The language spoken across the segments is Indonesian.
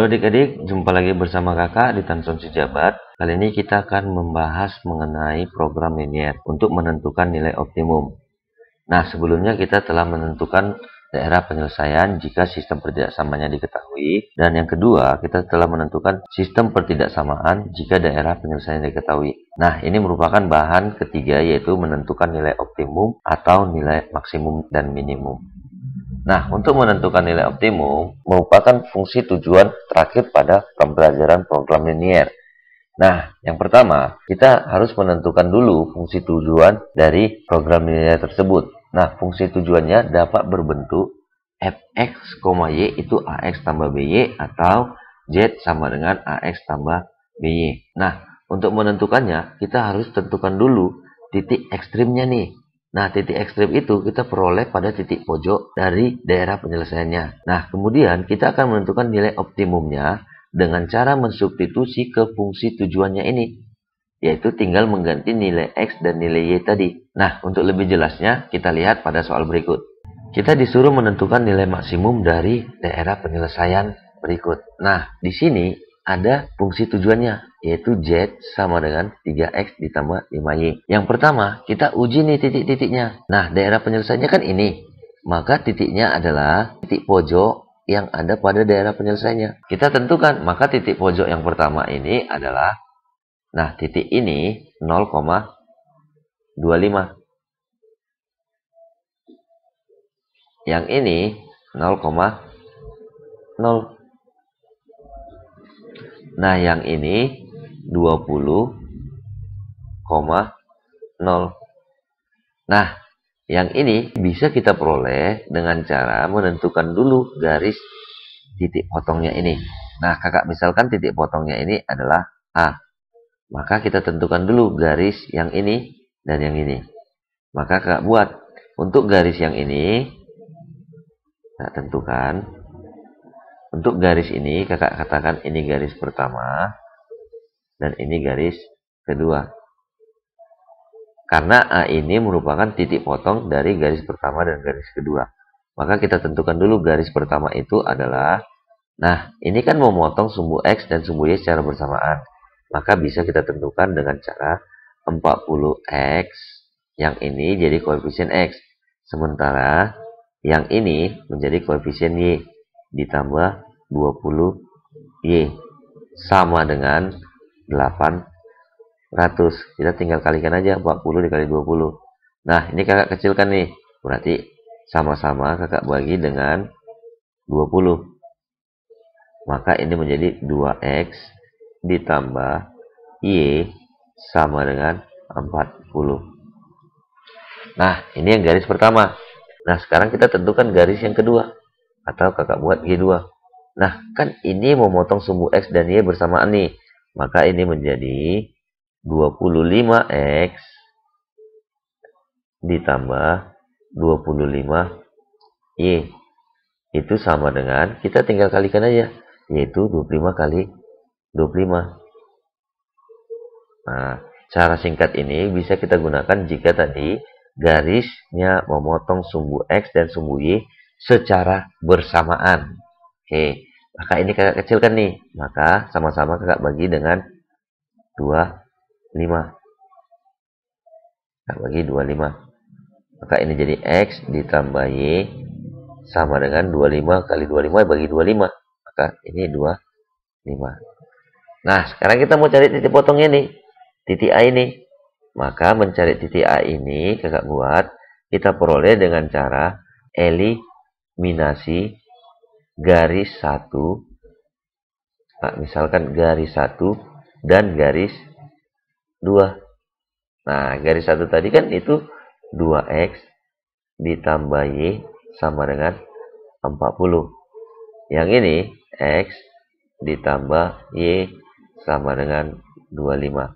Halo adik-adik, jumpa lagi bersama kakak di Tanson Sejabat. Kali ini kita akan membahas mengenai program linier untuk menentukan nilai optimum. Nah, sebelumnya kita telah menentukan daerah penyelesaian jika sistem pertidaksamanya diketahui. Dan yang kedua, kita telah menentukan sistem pertidaksamaan jika daerah penyelesaian diketahui. Nah, ini merupakan bahan ketiga, yaitu menentukan nilai optimum atau nilai maksimum dan minimum. Nah, untuk menentukan nilai optimum merupakan fungsi tujuan terakhir pada pembelajaran program linier. Nah, yang pertama, kita harus menentukan dulu fungsi tujuan dari program linier tersebut. Nah, fungsi tujuannya dapat berbentuk fx, y itu ax tambah by atau z sama dengan ax tambah by. Nah, untuk menentukannya, kita harus tentukan dulu titik ekstrimnya nih. Nah, titik ekstrim itu kita peroleh pada titik pojok dari daerah penyelesaiannya. Nah, kemudian kita akan menentukan nilai optimumnya dengan cara mensubstitusi ke fungsi tujuannya ini, yaitu tinggal mengganti nilai X dan nilai Y tadi. Nah, untuk lebih jelasnya, kita lihat pada soal berikut. Kita disuruh menentukan nilai maksimum dari daerah penyelesaian berikut. Nah, di sini ada fungsi tujuannya, yaitu Z sama dengan 3X ditambah 5Y. Yang pertama, kita uji nih titik-titiknya. Nah, daerah penyelesaiannya kan ini. Maka titiknya adalah titik pojok yang ada pada daerah penyelesaiannya. Kita tentukan, maka titik pojok yang pertama ini adalah, nah, titik ini 0,25. Yang ini 0,0. Nah, yang ini 20,0. Nah, yang ini bisa kita peroleh dengan cara menentukan dulu garis titik potongnya ini. Nah, kakak misalkan titik potongnya ini adalah A. Maka kita tentukan dulu garis yang ini dan yang ini. Maka kakak buat untuk garis yang ini, kita tentukan. Untuk garis ini, kakak katakan ini garis pertama dan ini garis kedua. Karena A ini merupakan titik potong dari garis pertama dan garis kedua. Maka kita tentukan dulu garis pertama itu adalah, nah, ini kan memotong sumbu X dan sumbu Y secara bersamaan. Maka bisa kita tentukan dengan cara 40X, yang ini jadi koefisien X. Sementara yang ini menjadi koefisien Y ditambah 20Y sama dengan 800. Kita tinggal kalikan aja 40 dikali 20. Nah, ini kakak kecilkan nih. Berarti sama-sama kakak bagi dengan 20. Maka ini menjadi 2X ditambah Y sama dengan 40. Nah, ini yang garis pertama. Nah, sekarang kita tentukan garis yang kedua. Atau kakak buat G2. Nah, kan ini memotong sumbu X dan Y bersamaan nih. Maka ini menjadi 25X ditambah 25Y. Itu sama dengan, kita tinggal kalikan aja, yaitu 25 kali 25. Nah, cara singkat ini bisa kita gunakan jika tadi garisnya memotong sumbu X dan sumbu Y secara bersamaan. Oke, maka ini kakak kecilkan nih. Maka sama-sama kakak bagi dengan 25. Kakak bagi 25. Maka ini jadi X ditambah Y sama dengan 25 kali 25 bagi 25. Maka ini 25. Nah, sekarang kita mau cari titik potongnya nih. Titik A ini. Maka mencari titik A ini kakak buat, kita peroleh dengan cara eliminasi garis 1. Nah, misalkan garis 1 dan garis 2. Nah, garis 1 tadi kan itu 2X ditambah Y sama dengan 40. Yang ini X ditambah Y sama dengan 25.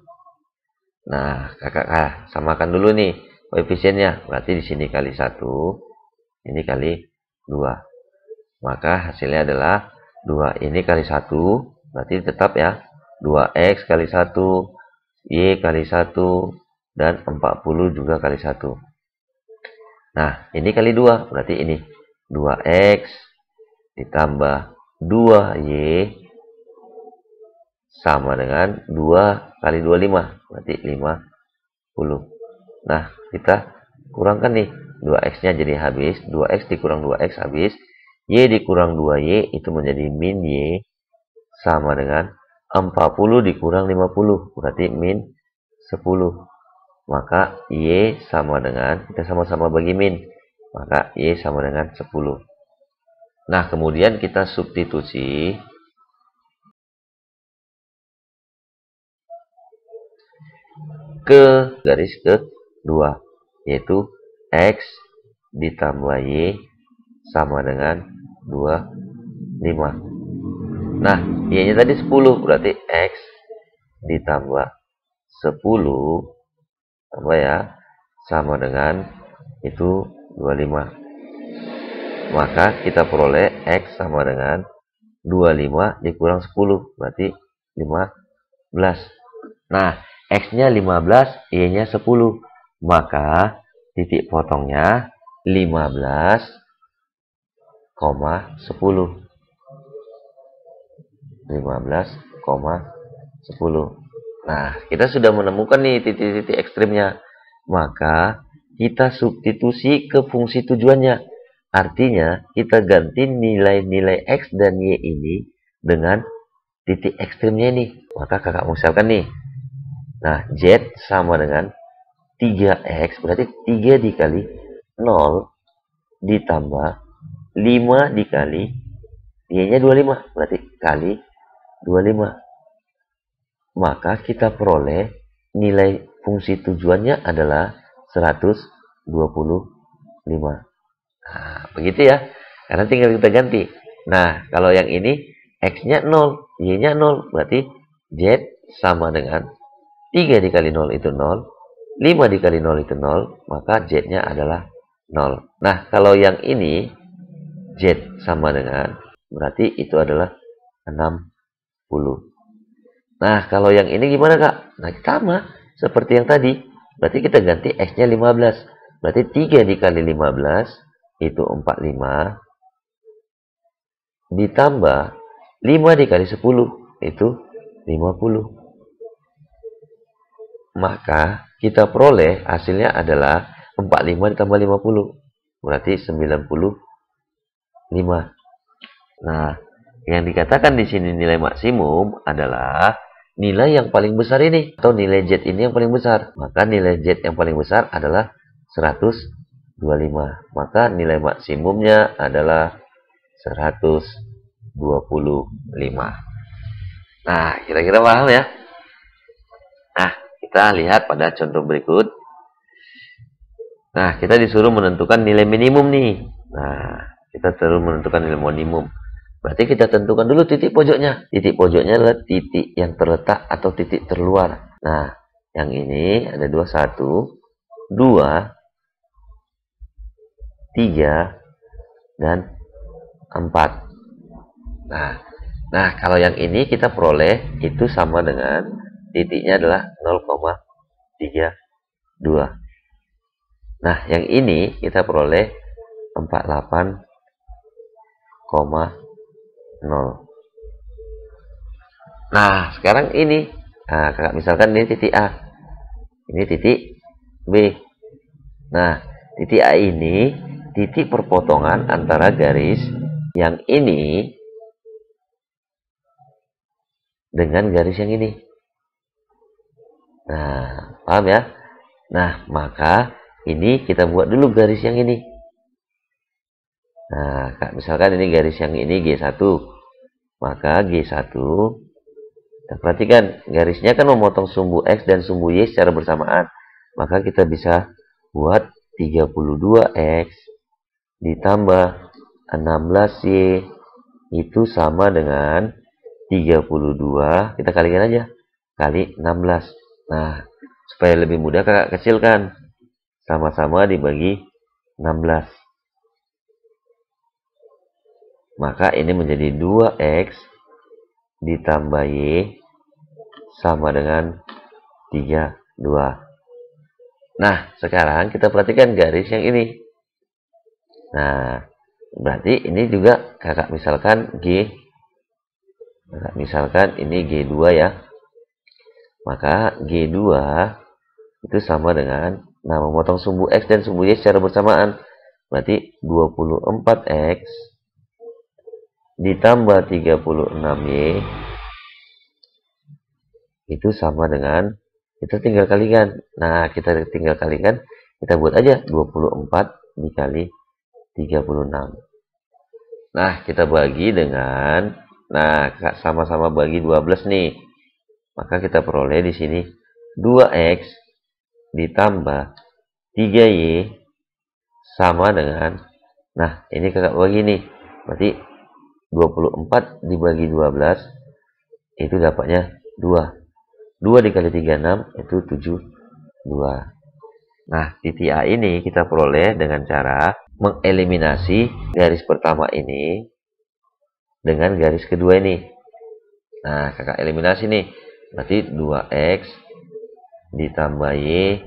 Nah, kakak samakan dulu nih koefisiennya. Berarti di sini kali 1, ini kali 2. Maka hasilnya adalah 2 ini kali 1, berarti tetap ya 2X kali 1, Y kali 1, dan 40 juga kali 1. Nah, ini kali 2, berarti ini 2X ditambah 2Y sama dengan 2 kali 25, berarti 50. Nah, kita kurangkan nih, 2x-nya jadi habis, 2x dikurang 2x habis, y dikurang 2y itu menjadi min y, sama dengan 40 dikurang 50, berarti min 10. Maka y sama dengan, kita sama-sama bagi min, maka y sama dengan 10. Nah, kemudian kita substitusi ke garis kedua, yaitu x ditambah y sama dengan 25. Nah, y-nya tadi 10, berarti x ditambah 10 tambah ya, sama dengan itu 25. Maka kita peroleh x sama dengan 25 dikurang 10, berarti 15. Nah, x-nya 15, y-nya 10. Maka titik potongnya 15,10. 15,10. Nah, kita sudah menemukan nih titik-titik ekstrimnya. Maka kita substitusi ke fungsi tujuannya. Artinya, kita ganti nilai-nilai x dan y ini dengan titik ekstrimnya ini. Maka kakak misalkan nih. Nah, z sama dengan 3x, berarti 3 dikali 0 ditambah 5 dikali y-nya 25, berarti kali 25. Maka kita peroleh nilai fungsi tujuannya adalah 125. Nah, begitu ya. Karena tinggal kita ganti. Nah, kalau yang ini x-nya 0, y-nya 0, berarti z sama dengan 3 dikali 0 itu 0, 5 dikali 0 itu 0, maka z-nya adalah 0. Nah, kalau yang ini z sama dengan, berarti itu adalah 60. Nah, kalau yang ini gimana, Kak? Nah, sama seperti yang tadi. Berarti kita ganti x-nya 15. Berarti 3 dikali 15 itu 45. Ditambah 5 dikali 10 itu 50. Maka kita peroleh hasilnya adalah 45 ditambah 50. Berarti 95. Nah, yang dikatakan di sini nilai maksimum adalah nilai yang paling besar ini, atau nilai Z ini yang paling besar. Maka nilai Z yang paling besar adalah 125. Maka nilai maksimumnya adalah 125. Nah, kira-kira paham ya? Nah, kita lihat pada contoh berikut. Nah, kita disuruh menentukan nilai minimum nih. Nah, kita disuruh menentukan nilai minimum. Berarti kita tentukan dulu titik pojoknya. Titik pojoknya adalah titik yang terletak atau titik terluar. Nah, yang ini ada 21, 2, 3, dan 4. Nah, kalau yang ini kita peroleh itu sama dengan titiknya adalah 0,32. Nah, yang ini kita peroleh 48,0. Nah, sekarang ini. Nah, kakak misalkan ini titik A. Ini titik B. Nah, titik A ini titik perpotongan antara garis yang ini dengan garis yang ini. Nah, paham ya? Nah, maka ini kita buat dulu garis yang ini. Nah, misalkan ini garis yang ini G1. Maka G1, kita perhatikan garisnya kan memotong sumbu X dan sumbu Y secara bersamaan. Maka kita bisa buat 32X ditambah 16Y itu sama dengan 32. Kita kalikan aja. Kali 16. Nah, supaya lebih mudah kakak kecilkan. Sama-sama dibagi 16. Maka ini menjadi 2X ditambah Y sama dengan 32. Nah, sekarang kita perhatikan garis yang ini. Nah, berarti ini juga kakak misalkan G Nah, misalkan ini G2 ya. Maka G2 itu sama dengan, nah, memotong sumbu X dan sumbu Y secara bersamaan. Berarti 24X ditambah 36Y itu sama dengan, kita tinggal kalikan. Nah, kita tinggal kalikan, kita buat aja 24 dikali 36. Nah, kita bagi dengan, nah, sama-sama bagi 12 nih. Maka kita peroleh di sini 2X ditambah 3Y sama dengan, nah, ini kakak bagi nih. Berarti 24 dibagi 12 itu dapatnya 2. 2 dikali 36 itu 72. Nah, titik A ini kita peroleh dengan cara mengeliminasi garis pertama ini dengan garis kedua ini. Nah, kakak eliminasi nih. Berarti 2X ditambah Y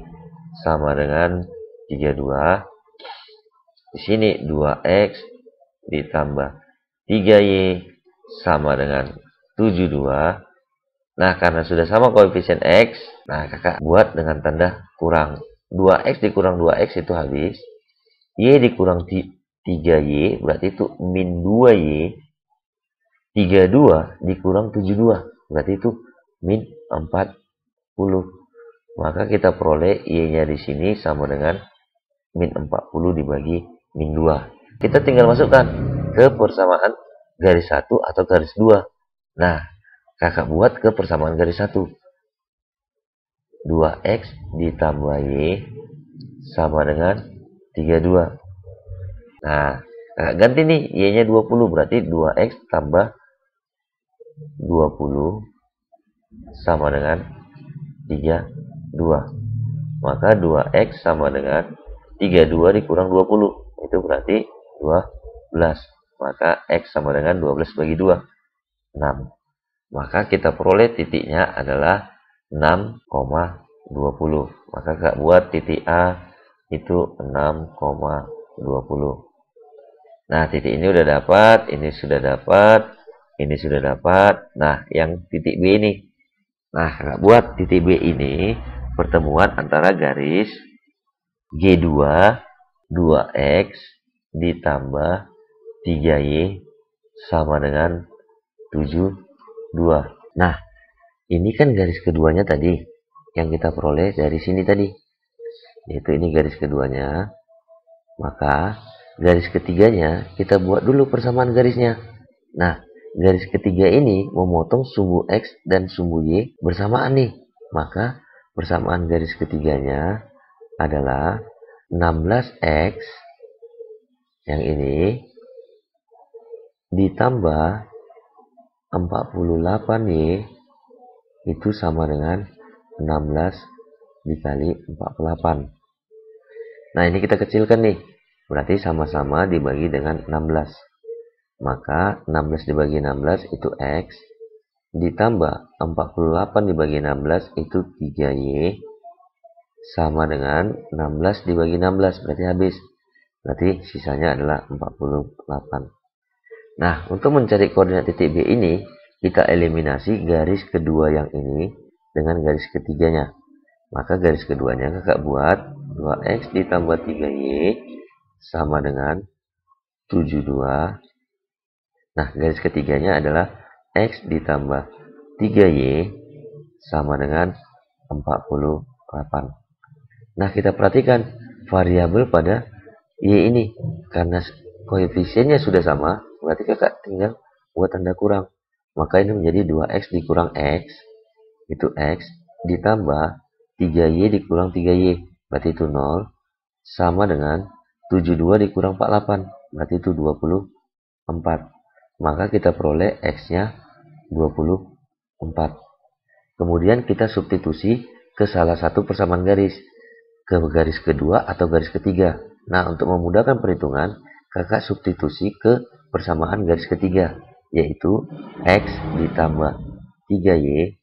sama dengan 32. Di sini 2X ditambah 3Y sama dengan 72. Nah, karena sudah sama koefisien X, nah kakak buat dengan tanda kurang. 2X dikurang 2X itu habis. Y dikurang 3Y, berarti itu min 2Y. 32 dikurang 72, berarti itu min 40. Maka kita peroleh Y-nya di sini sama dengan min 40 dibagi min 2. Kita tinggal masukkan ke persamaan garis 1 atau garis 2. Nah, kakak buat ke persamaan garis 1. 2X ditambah Y sama dengan 32. Nah, kakak ganti nih, Y-nya 20, berarti 2X tambah 20 sama dengan 32. Maka 2X sama dengan 32 dikurang 20. Itu berarti 12. Maka X sama dengan 12 bagi 2. 6. Maka kita peroleh titiknya adalah 6,20. Maka kakak buat titik A itu 6,20. Nah, titik ini udah dapat, ini sudah dapat, ini sudah dapat. Nah, yang titik B ini. Nah, kakak buat titik B ini pertemuan antara garis G2 2X ditambah 3Y sama dengan 72. Nah, ini kan garis keduanya tadi yang kita peroleh dari sini tadi. Yaitu ini garis keduanya. Maka garis ketiganya kita buat dulu persamaan garisnya. Nah, garis ketiga ini memotong sumbu X dan sumbu Y bersamaan nih. Maka persamaan garis ketiganya adalah 16X yang ini ditambah 48Y itu sama dengan 16 dikali 48. Nah, ini kita kecilkan nih. Berarti sama-sama dibagi dengan 16. Maka 16 dibagi 16 itu X. Ditambah 48 dibagi 16 itu 3Y. Sama dengan 16 dibagi 16. Berarti habis. Berarti sisanya adalah 48. Nah, untuk mencari koordinat titik B ini, kita eliminasi garis kedua yang ini dengan garis ketiganya. Maka garis keduanya kakak buat 2X ditambah 3Y sama dengan 72. Nah, garis ketiganya adalah X ditambah 3Y sama dengan 48. Nah, kita perhatikan variabel pada Y ini. Karena koefisiennya sudah sama, berarti kakak tinggal buat tanda kurang. Maka ini menjadi 2X dikurang X, itu X, ditambah 3Y dikurang 3Y, berarti itu 0, sama dengan 72 dikurang 48, berarti itu 24. Maka kita peroleh X-nya 24. Kemudian kita substitusi ke salah satu persamaan garis, ke garis kedua atau garis ketiga. Nah, untuk memudahkan perhitungan, kakak substitusi ke persamaan garis ketiga, yaitu X ditambah 3Y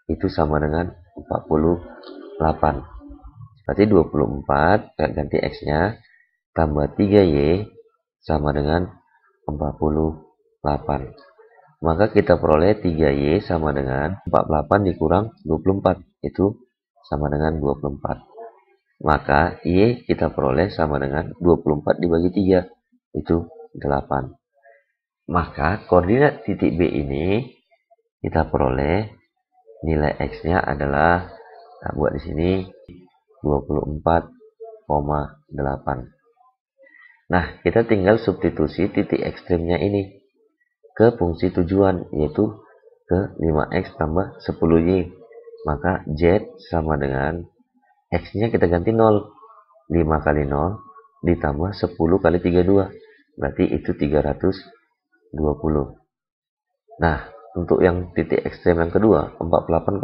itu sama dengan 48. Berarti 24, kakak ganti X-nya, tambah 3Y sama dengan 48. maka kita peroleh 3Y sama dengan 48 dikurang 24, itu sama dengan 24. Maka Y kita peroleh sama dengan 24 dibagi 3, itu 8. Maka koordinat titik B ini kita peroleh nilai X-nya adalah, nah, buat di sini 24,8. Nah, kita tinggal substitusi titik ekstrimnya ini ke fungsi tujuan, yaitu ke 5X tambah 10Y. Maka Z sama dengan X-nya kita ganti 0. 5 kali 0 ditambah 10 kali 32. Berarti itu 320. Nah, untuk yang titik ekstrem yang kedua, 48,0.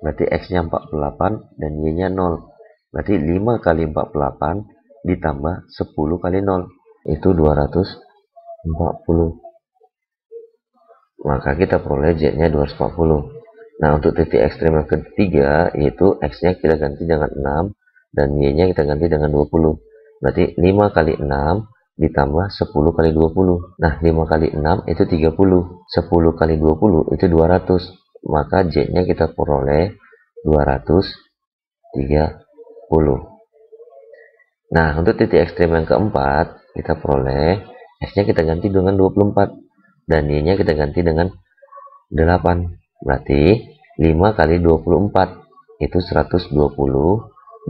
Berarti X-nya 48 dan Y-nya 0. Berarti 5 kali 48 ditambah 10 kali 0. Itu 240. Maka kita peroleh Z-nya 240. Nah, untuk titik ekstrem yang ketiga, yaitu X-nya kita ganti dengan 6 dan Y-nya kita ganti dengan 20. Berarti 5 kali 6 ditambah 10 kali 20. Nah, 5 kali 6 itu 30. 10 kali 20 itu 200. Maka Z-nya kita peroleh 230. Nah, untuk titik ekstrem yang keempat, kita peroleh X-nya kita ganti dengan 24. Dan Y-nya kita ganti dengan 8. Berarti 5 kali 24 itu 120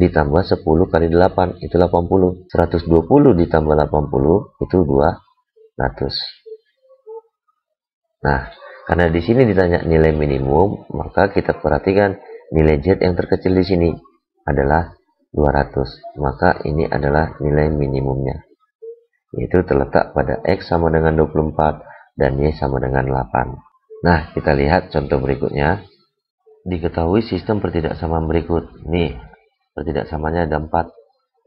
ditambah 10 kali 8 itu 80. 120 ditambah 80 itu 200. Nah, karena di sini ditanya nilai minimum, maka kita perhatikan nilai Z yang terkecil di sini adalah 200. Maka ini adalah nilai minimumnya, yaitu terletak pada X sama dengan 24 dan Y sama dengan 8. Nah, kita lihat contoh berikutnya. Diketahui sistem pertidaksamaan berikut. Nih, pertidaksamanya ada 4.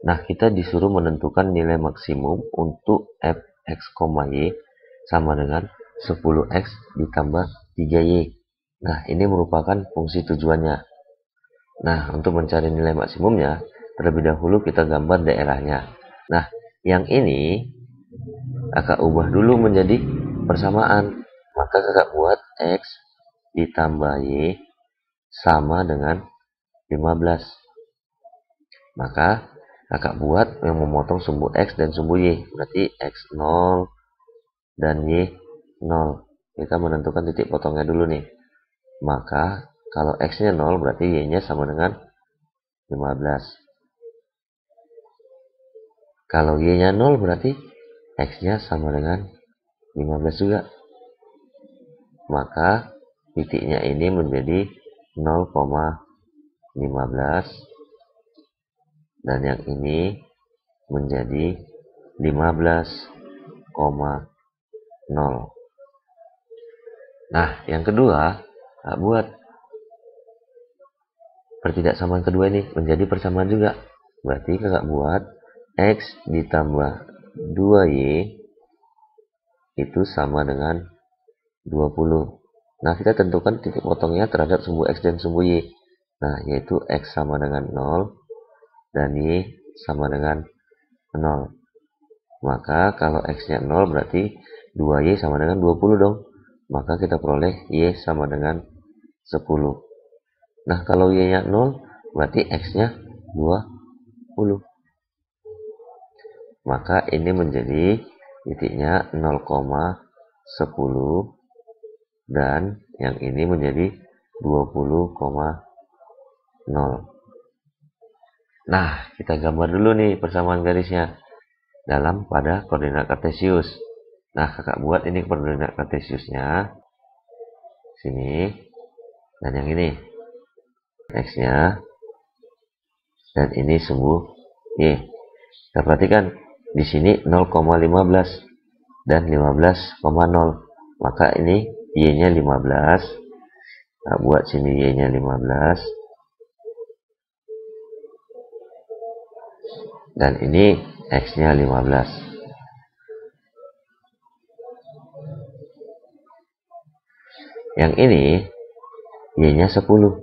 Nah, kita disuruh menentukan nilai maksimum untuk fx, y sama dengan 10x ditambah 3y. Nah, ini merupakan fungsi tujuannya. Nah, untuk mencari nilai maksimumnya, terlebih dahulu kita gambar daerahnya. Nah, yang ini kakak ubah dulu menjadi persamaan. Maka kakak buat X ditambah Y sama dengan 15. Maka kakak buat yang memotong sumbu X dan sumbu Y. Berarti X 0 dan Y 0. Kita menentukan titik potongnya dulu nih. Maka kalau X-nya 0 berarti Y-nya sama dengan 15. Kalau Y-nya 0 berarti X-nya sama dengan 15 juga. Maka titiknya ini menjadi 0,15 dan yang ini menjadi 15,0. Nah, yang kedua, buat pertidaksamaan kedua ini menjadi persamaan juga. Berarti kakak buat X ditambah 2Y itu sama dengan 20. Nah, kita tentukan titik potongnya terhadap sumbu X dan sumbu Y. Nah, yaitu X sama dengan 0 dan Y sama dengan 0. Maka kalau X-nya 0 berarti 2Y sama dengan 20 dong. Maka kita peroleh Y sama dengan 10. Nah, kalau Y-nya 0 berarti X-nya 20. Maka ini menjadi titiknya 0,10 dan yang ini menjadi 20,0. Nah, kita gambar dulu nih persamaan garisnya pada koordinat kartesius. Nah, kakak buat ini koordinat kartesiusnya sini dan yang ini X-nya dan ini sumbu Y. Kita perhatikan di sini 0,15 dan 15,0. Maka ini Y-nya 15. Nah, buat sini Y-nya 15. Dan ini X-nya 15. Yang ini Y-nya 10.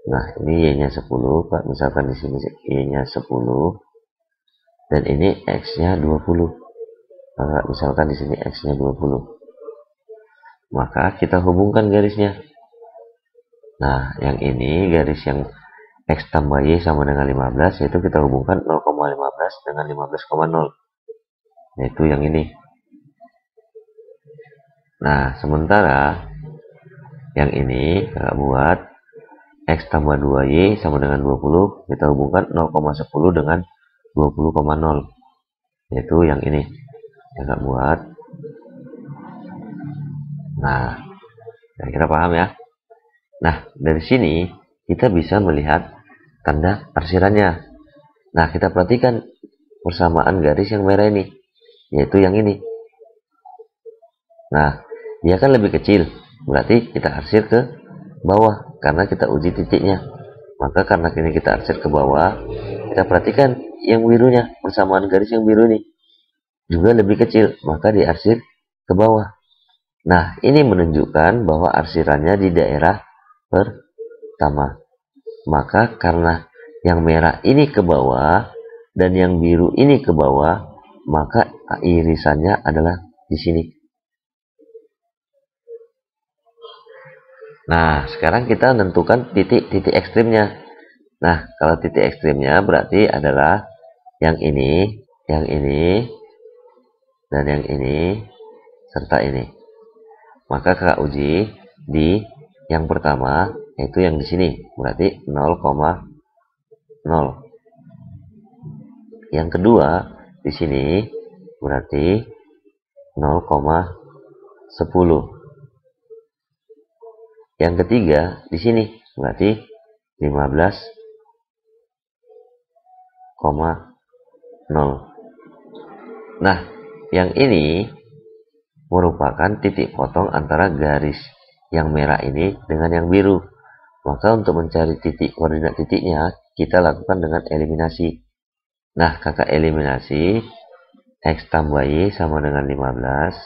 Nah, ini Y-nya 10, Pak. Misalkan di sini Y-nya 10 dan ini X-nya 20. Maka misalkan di sini X-nya 20. maka kita hubungkan garisnya. Nah, yang ini garis yang X tambah Y sama dengan 15, yaitu kita hubungkan 0,15 dengan 15,0, yaitu yang ini. Nah, sementara yang ini kakak buat X tambah 2Y sama dengan 20, kita hubungkan 0,10 dengan 20,0, yaitu yang ini. Kakak buat. Nah, kira-kira paham ya? Nah, dari sini kita bisa melihat tanda arsirannya. Nah, kita perhatikan persamaan garis yang merah ini, yaitu yang ini. Nah, dia kan lebih kecil, berarti kita arsir ke bawah karena kita uji titiknya. Maka karena ini kita arsir ke bawah, kita perhatikan yang birunya, persamaan garis yang biru ini juga lebih kecil, maka diarsir ke bawah. Nah, ini menunjukkan bahwa arsirannya di daerah pertama. Maka karena yang merah ini ke bawah dan yang biru ini ke bawah, maka irisannya adalah di sini. Nah, sekarang kita menentukan titik-titik ekstrimnya. Nah, kalau titik ekstrimnya berarti adalah yang ini, dan yang ini, serta ini. Maka kakak uji di yang pertama, yaitu yang di sini, berarti 0,0. Yang kedua di sini berarti 0,10. Yang ketiga di sini berarti 15,0. Nah, yang ini merupakan titik potong antara garis yang merah ini dengan yang biru. Maka untuk mencari titik koordinat titiknya, kita lakukan dengan eliminasi. Nah, kakak eliminasi X tambah Y sama dengan 15.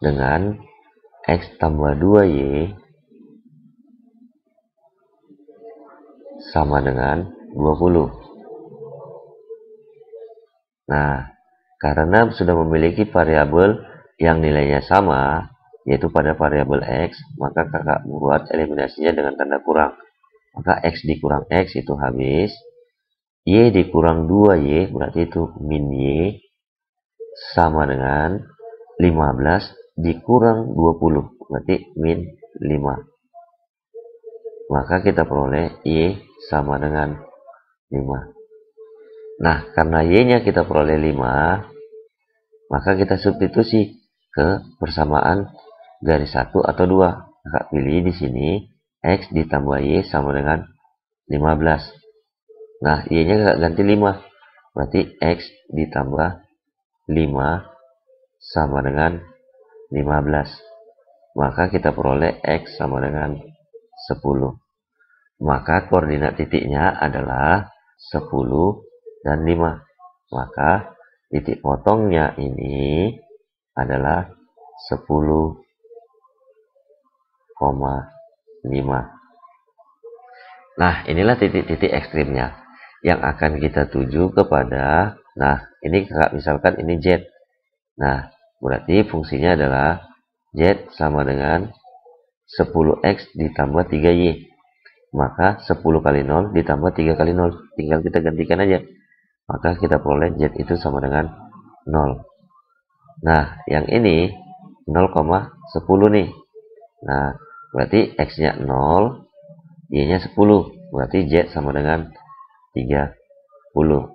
Dengan X tambah 2Y sama dengan 20. Nah, karena sudah memiliki variabel yang nilainya sama, yaitu pada variabel X, maka kakak buat eliminasinya dengan tanda kurang. Maka X dikurang X itu habis, Y dikurang 2Y berarti itu min Y sama dengan 15 dikurang 20 berarti min 5. Maka kita peroleh Y sama dengan 5. Nah, karena Y-nya kita peroleh 5, maka kita substitusi ke persamaan garis 1 atau 2. Kakak pilih di sini X ditambah Y sama dengan 15. Nah, Y-nya kakak ganti 5. Berarti X ditambah 5 sama dengan 15. Maka kita peroleh X sama dengan 10. Maka koordinat titiknya adalah 10 dan 5. Maka titik potongnya ini adalah 10,5. Nah, inilah titik-titik ekstrimnya yang akan kita tuju kepada. Nah, ini kakak misalkan ini Z. Nah, berarti fungsinya adalah Z sama dengan 10X ditambah 3Y. Maka 10 kali 0 ditambah 3 kali 0. Tinggal kita gantikan aja. Maka kita peroleh Z itu sama dengan 0. Nah, yang ini 0,10 nih. Nah, berarti X-nya 0, Y-nya 10. Berarti Z sama dengan 30.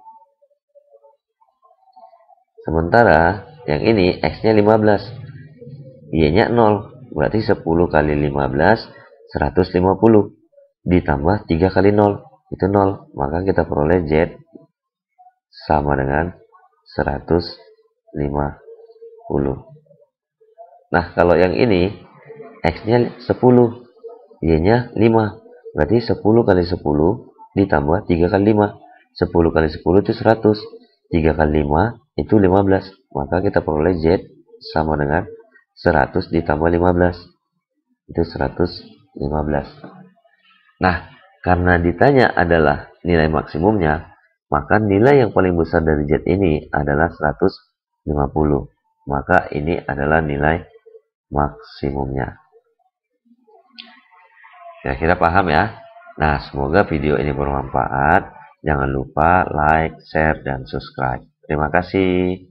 Sementara yang ini X-nya 15. Y-nya 0. Berarti 10 kali 15, 150. Ditambah 3 kali 0. Itu 0. Maka kita peroleh Z sama dengan 150. Nah, kalau yang ini X-nya 10, Y-nya 5. Berarti 10 kali 10 ditambah 3 kali 5. 10 kali 10 itu 100. 3 kali 5 itu 15. Maka kita peroleh Z sama dengan 100 ditambah 15. Itu 115. Nah, karena ditanya adalah nilai maksimumnya, Maka nilai yang paling besar dari Z ini adalah 150. Maka ini adalah nilai maksimumnya. Kira-kira paham ya? Nah, semoga video ini bermanfaat. Jangan lupa like, share, dan subscribe. Terima kasih.